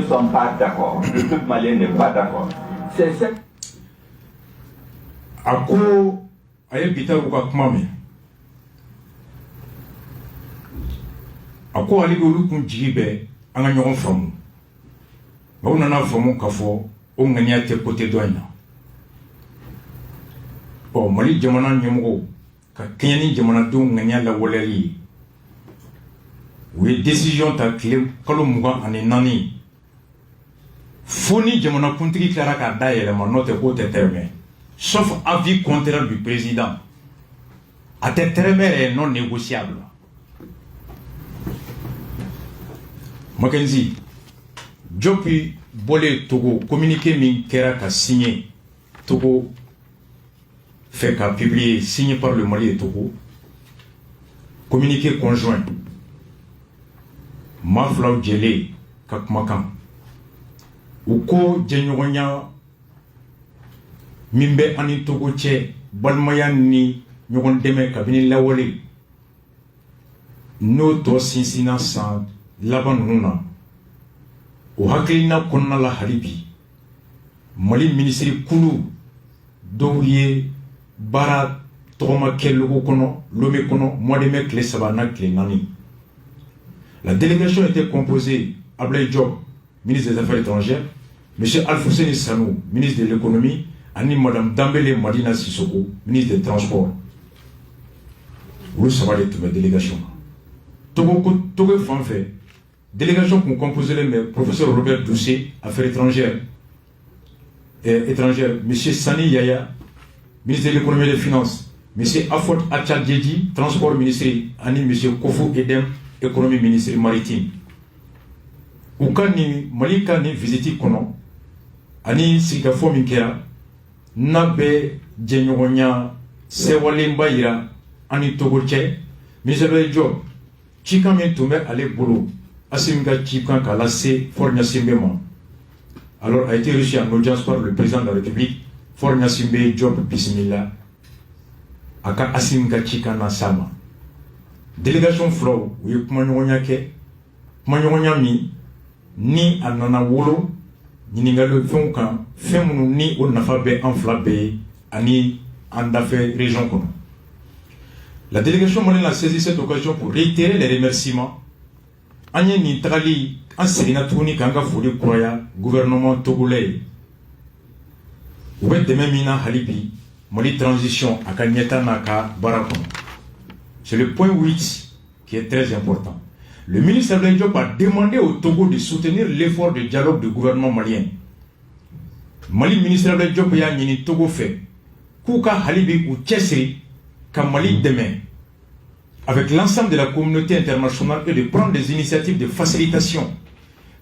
ne sommes pas d'accord. Le peuple malien n'est pas d'accord. C'est ça. Ako aye bita uka kumame. Ako ali olu kun jibe anga nyogon famu. Ba unana famu kafo o ngania te côté doina. Bon Mali jamana nyemogo ka kenyani jamana do ngania la woleri. Oui décision ta clé kalo muga ane nani. Foni jamana kuntigi klara ka daele ma note ko te terme. Sauf avis contraire du président. À tes termes est non négociable. Mackenzie, Jopi Bolé Togo, communiqué min kera ka signé. Togo fait qu'à publier, signé par le Mali et Togo. Communiqué conjoint. Maflaw Djele, Kakmakan. Uko Djenyogonya. Mimbe ani Togo che balmaya ni nyogon deme kabini lawole no to sinsina san laban nuna o hakilina konna la halibi Mali ministre kulu dowye bara toma kello kono lome kono modeme kle sabana kle nani. La délégation était composée Ablaye Diop, ministre des Affaires étrangères, M. Alfousseni Sanou, ministre de l'économie, ani Madame Dambele Madina Sissoko, ministre des Transports. Vous savez toute ma délégation. Togo Fanfé, délégation qu'on composait le professeur Robert Doucet, Affaires étrangères, M. Sani Yaya, ministre de l'économie et des finances, M. Afot Atchadjedji, Transport ministre, ani M. Kofou Edem, économie ministre maritime. Oukani Malika ni visiti kono, ani Sigafo Minkera, Nabe Djenyogonya Sewalimba Ira Ani Togoche Misebe Job Chikame Tume Ale Bolo Asimga Chikan Kalase Fornia Simbema. Alors a été reçu en audience par le président de la République Fornia Simbe Job Bismillah Aka Asimga Chikana Sama. Délégation Flow oui Kumanyogonya Ke Kumanyogonya Mi Ni Anana Wolo Niningalo Fonkan Femunu ni o nafabe enflabe ani andafé région kono. La délégation malienne a saisi cette occasion pour réitérer les remerciements. Anye ni tagali an segina tuni kanga foli kuraya gouvernement togolais. Oubet de memina halibi Mali transition akanyeta naka barakono. C'est le point 8 qui est très important. Le ministre Ablaye Diop a demandé au Togo de soutenir l'effort de dialogue du gouvernement malien. Mali ministre Ablaye Diop ya nyini Togo fait Kouka Halibi ou Tchessri ka Mali demain avec l'ensemble de la communauté internationale et de prendre des initiatives de facilitation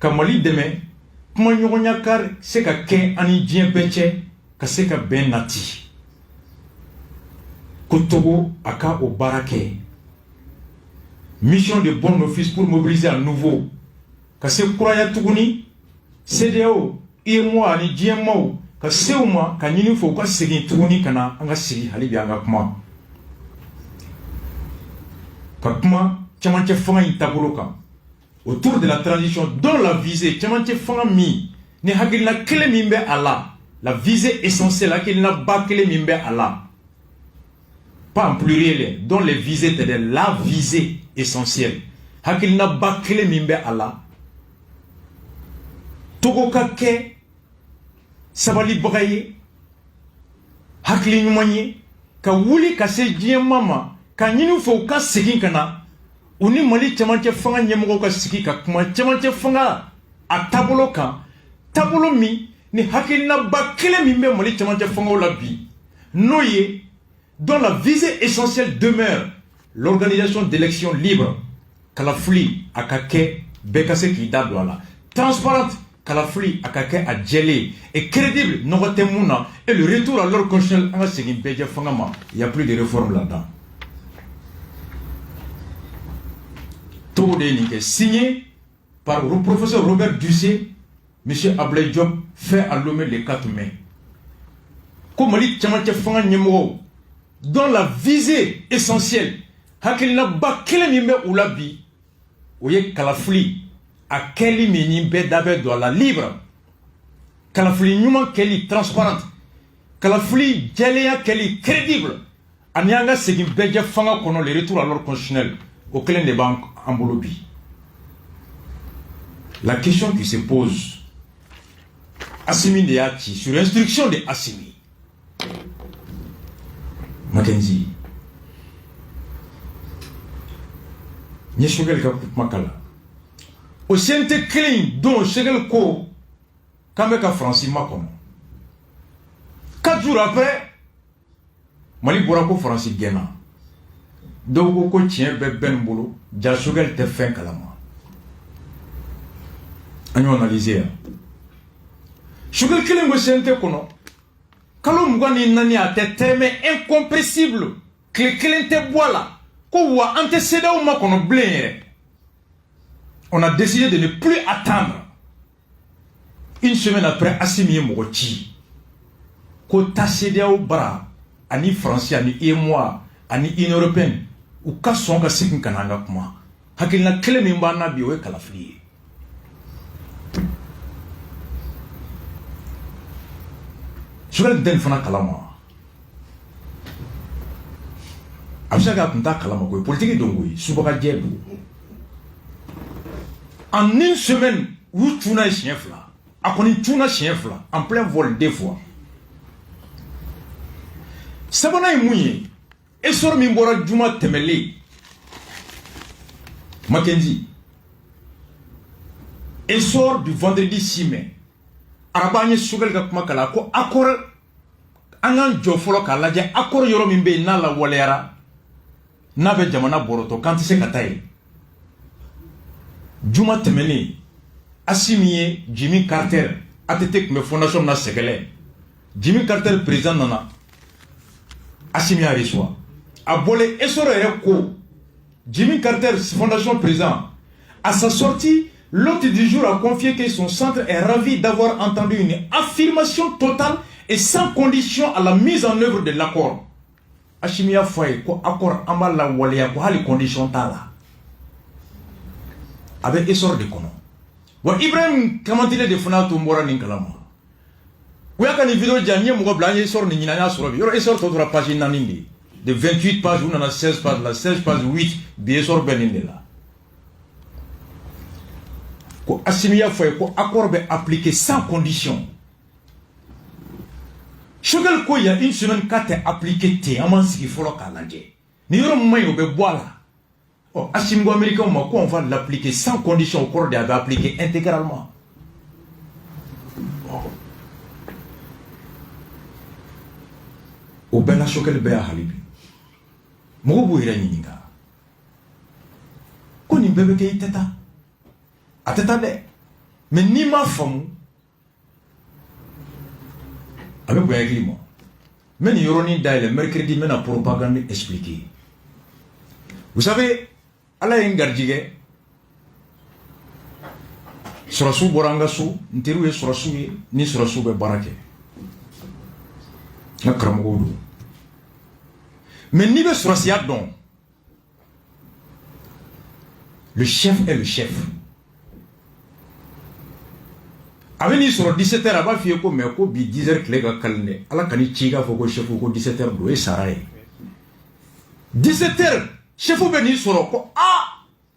ka Mali demain kuma nyogonya kar se ka ken ani dien beche ka se ka ben nati ko Togo aka o barake mission de bon office pour mobiliser à nouveau ka se kuraya tuguni CDO et moi ni diemo ka seuma ka nyini fo ka segi tuguni kana anga sigi halibi anga kuma ka kuma chamanche fanga itaboloka autour de la transition dont la visée chamanche fanga mi ne hagilna kele mimbe ala la visée essentielle hagilna ba kele mimbe ala pas en pluriel dont les visées c'est la visée essentielle hagilna ba kele mimbe ala Togo ka ke sabali bagaye hakli nyumanye ka wuli ka se dien mama ka nyinu fo ka sigi kana uni Mali chamanche fanga nyemgo ka sigi ka kuma chamanche fanga atabolo ka tabolo mi ni hakli na bakele mi me Mali chamanche fanga la bi noye dont la visée essentielle demeure l'organisation d'élections libres kalafuli akake bekase ki dadwala transparente Kalafli akake a djele et crédible Nogotemuna et le retour à l'ordre constitutionnel en Segin Beja Fangama. Il n'y a plus de réforme là-dedans. Tout est signé par le professeur Robert Ducé, M. Ablaye Diop, fait à Lomé le 4 mai. Comme Mali Tchamanche Fanga Nyemoro, dont la visée essentielle, Hakil n'a pas quel numéro ou la bi, ou yé Kalafli. a kɛli min ni bɛɛ da bɛ don a la libre kalafili ɲuman kɛli transparente kalafili jɛlenya kɛli crédible ani an ka segin bɛɛ jɛ fanga kɔnɔ le retour à l'ordre constitutionnel o kelen de b'an bolo bi. La question qui se pose, Assimi de Yachi, sur instruction de Assimi, Mackenzie, Nyeshogel Makala, au Sainte Clean, dont Shegel Ko, Kameka Francis Macon. 4 jours après, Mali Borako Francis Guéna, Dogo Ko Tien Ben Bolo, Jashogel te fin Kalama. Nous analysons. Shugel Killing was sent to Kono. Kalumgani Nania te terme incompressible. Killing boila. Kowa antécédent ou makono blé. On a décidé de ne plus attendre. Une semaine après, Assimi Mochi. Kota Sédéa au bras. Ani français, ani moi, ani européenne. Ou Kassonga Sikin Kananga Kuma. Hakilna Kilemimbana Biwe Kalafri. Je vais le faire kalama. Absaga kunta kalama ko politique dongoy subaka djebu. En une semaine, où tuna chien fla. Akoni tuna chien fla en plein vol deux fois. Sabana mouye et sor mi mbora juma temeli. Mackenzie. Et sort du vendredi 6 mai. Arabanye Shugel Gakmakala, ko akor angan jofolo kalaje akor yoro mimbe na la walera na be jamana boroto kanti se kataye Juma temeni Assimi Jimmy Carter atetek me fondation na sekele Jimmy Carter président nana Assimi a reçoit abole esoro ko Jimmy Carter fondation président à sa sortie. L'hôte du jour a confié que son centre est ravi d'avoir entendu une affirmation totale et sans condition à la mise en œuvre de l'accord. Achimia Foye, ko accord amba la walia, ko hali condition tala. Avec essor de kono. Wa Ibrahim kamantile de funato mbora ninkalama. Ouya ni vidéo janye mouga blanye essor ni nyinanya sorobi. Yoro essor totora page nanindi. De 28 pages, ou nana 16 pages, la 16 pages 8, bi essor beninde la. Assimia Foye, ko accord be appliqué sans condition. Shogel ko ya une semaine kate appliqué te amansi folo kalaje. Ni yoro mayo be boala. Oh, Assimgo américain on va l'appliquer sans condition au corps de appliqué intégralement. Oh. Au bela Shogel be halibi. Mo bo ira nyinga. Ko ni bebe ke iteta. Attendez, mais ni ma femme, avec quoi écrit moi, mais ni yoroni d'ailleurs le mercredi mais la propagande expliquée. Vous savez, Allah est gardigé. Surasu borangasu, ntiru surasu ni surasu be barake. Na kramogo. Mais ni be surasia don. Le chef est le chef. Aveni sur 17h aba fiye ko me ko bi 10h kle ga kalne ala kani chiga foko chef ko 17h do e saray 17h chef be ni soro ko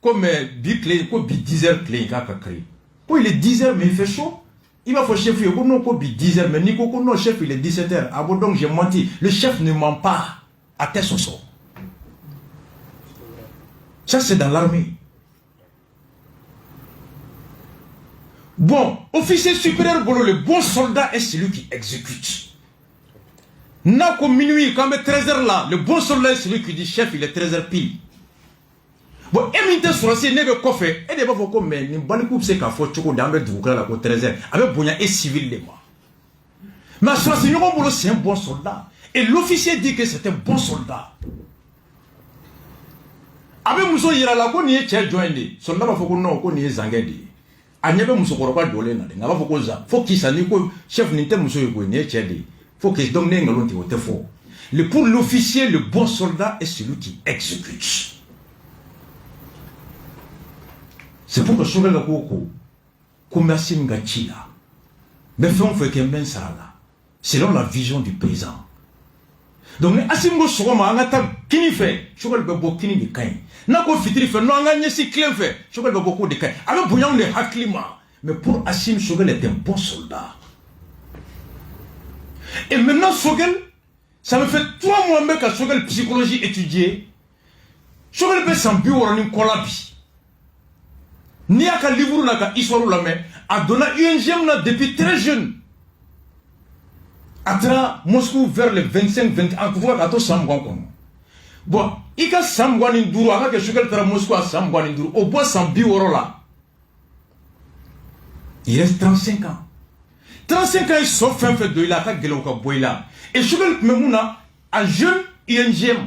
ko me bi kle ko bi 10h kle ga kakri ko il est 10h mais il fait chaud il va faut chef ko non ko bi 10h mais ni ko non chef il est 17h ah bon donc j'ai menti le chef ne ment pas à tes soso ça c'est dans l'armée. Bon, officier supérieur Bolo, le bon soldat est celui qui exécute. N'a qu'au minuit, quand il est 13h là, le bon soldat est celui qui dit chef, il est 13h pile. Bon, émité sur la scène, il y a un coffre, et il y a un coffre, mais il y a un coffre, c'est qu'il faut que tu aies un coffre là, 13h, avec Bonya et civil les mois. Mais sur la scène, c'est un bon soldat. Et l'officier dit que c'est un bon soldat. Avec Mousso Yirala, on y est joindé. Soldat va faire qu'on y est zangadi. Anyebe musokoroba dole na ngaba fokoza fokisa ni ko chef ninte muso yego ni echedi fokis donc ne ngalonti wote fo le pour l'officier le bon soldat est celui qui exécute C'est pourquoi Choguel a beaucoup, comme Assim Gachila. Mais on fait qu'un ben ça là, selon la vision du présent. Donc, Assim Go Sogoma, Angata, Kini fait, Choguel Bebo Kini de Kain. Nako Fitri fait, non, Anganya si Clem fait, Choguel Bebo de Kain. Alors, Bouyan de Haklima. Mais pour Assim, Choguel est un bon soldat. Et maintenant, Choguel, ça me fait 3 mois même qu'à Choguel psychologie étudiée. Choguel peut s'en bureau en une colabi. Ni à quel livre n'a qu'à histoire la main, a donné UNGM depuis très jeune. À Moscou vers le 25-20 ans, pour voir qu'à tout Samgwan. Bon, il y a Samgwan Induru, à que Choguel tra Moscou à Samgwan Induru, au bois sans bureau là. Il reste 35 ans. 35 ans, il sort fin fait de il a qu'à Geloka Boila. Et Choguel Memouna, un jeune INGM.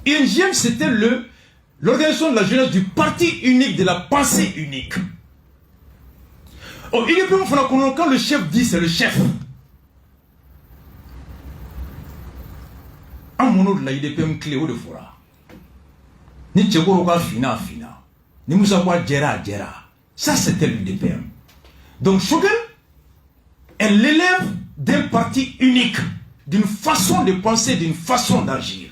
INGM, c'était l'organisation de la jeunesse du parti unique, de la pensée unique. Oh, il est plus quand le chef dit c'est le chef. En mon autre là, il est plus un cléo de fora. Ni Tchegoroka fina. Ni Moussawa Djera. Ça c'était l'UDPM. Donc Choguel est l'élève d'un parti unique, d'une façon de penser, d'une façon d'agir.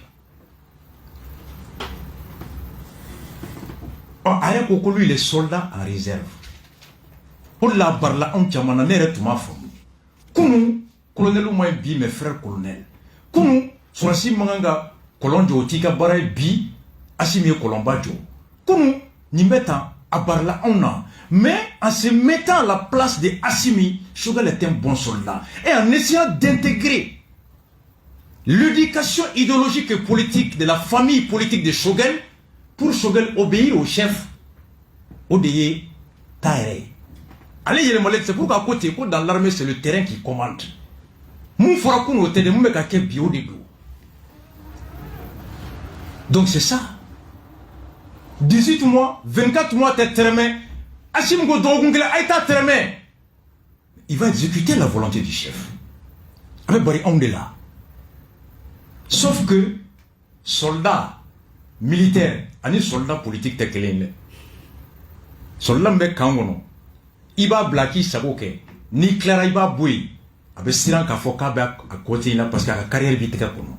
Aya Koko lui les soldats en réserve. Pour la barla on chamana nere tuma famu. Kunu colonel ou bi mes frères colonel. Kunu sonasi manganga kolonjo tika baray bi asimi kolombajo. Kunu ni meta a barla on a. Mais en se mettant à la place de Assimi, Choguel est un bon soldat. Et en essayant d'intégrer l'éducation idéologique et politique de la famille politique de Choguel, pour Choguel obéir au chef, obéir Taïre. Allez, c'est pourquoi côté dans l'armée, c'est le terrain qui commande. Donc c'est ça. 18 mois, 24 mois, t'es tremé. Il va exécuter la volonté du chef. Avec Bari, on est là. Sauf que, soldat, militaire, ani soldat politique te kelen. Soldat mbe kangono. Iba blaki saboke. Ni Clara iba boui. Abe siran ka foka be à côté là parce que la carrière vite kono.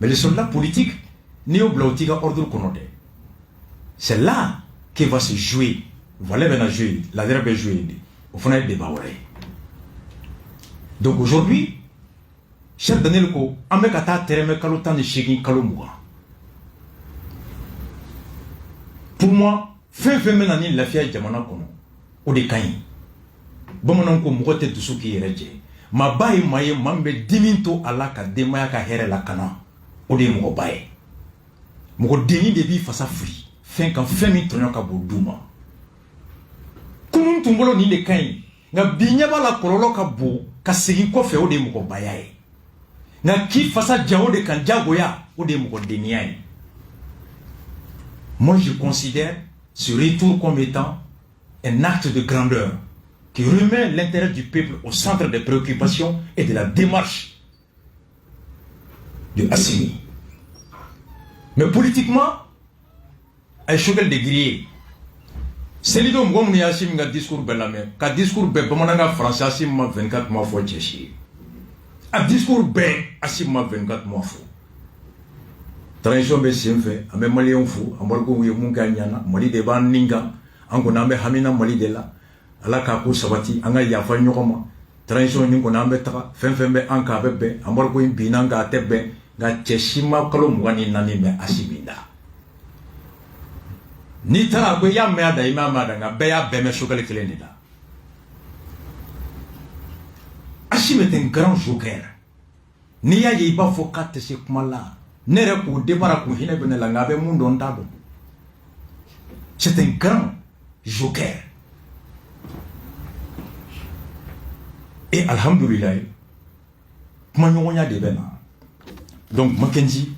Mais les soldats politiques, ni au blautika ordre kono de. C'est là que va se jouer. Voilà ben jouer. La dernière jouer. Au fond, il débat. Donc aujourd'hui, cher Daniel Ko, amekata tereme kalotan de Chegin Kalomouga. Pour moi, fin menani la fia jamana kono. O de kain. Bomonon ko mogote dusuki yereje. Ma baye maye mambe diminto ala ka demaya ka here la kana. O de mogo baye. Mogo deni debi fasa free. Fin kan femi tonyo ka boduma. Kumun tumbolo ni de kain. Nga binyaba la kololo ka bo ka segi ko fe o de mogo baye. Nga ki fasa jawo de kan jagoya o de mogo deniai. Moi, je considère ce retour comme étant un acte de grandeur qui remet l'intérêt du peuple au centre des préoccupations et de la démarche de Assimi. Mais politiquement, un Choguel de grillé. C'est l'idée de Assimi qui a discours bellamé, qui a discours bellamé français Assimi 24 mois fois tchéchi. Un discours bellamé Assimi 24 mois fois. Transition be senfe ame malien fu ambarko wi munga nyana mali de ban ninga ango nambe hamina mali de la ala ka ko sabati anga ya fa nyokoma transition ningo nambe ta fembe anka bebe ambarko imbina nga tebe ga cheshima kalo mwani nani me Asibinda ni tara ko ya me ada imama da nga be ya be me Choguel kelenida. Assimi est un grand joker. Ni ya yiba fokate se kumala. C'est un grand joker. Et alhamdoulilah, donc Mackenzie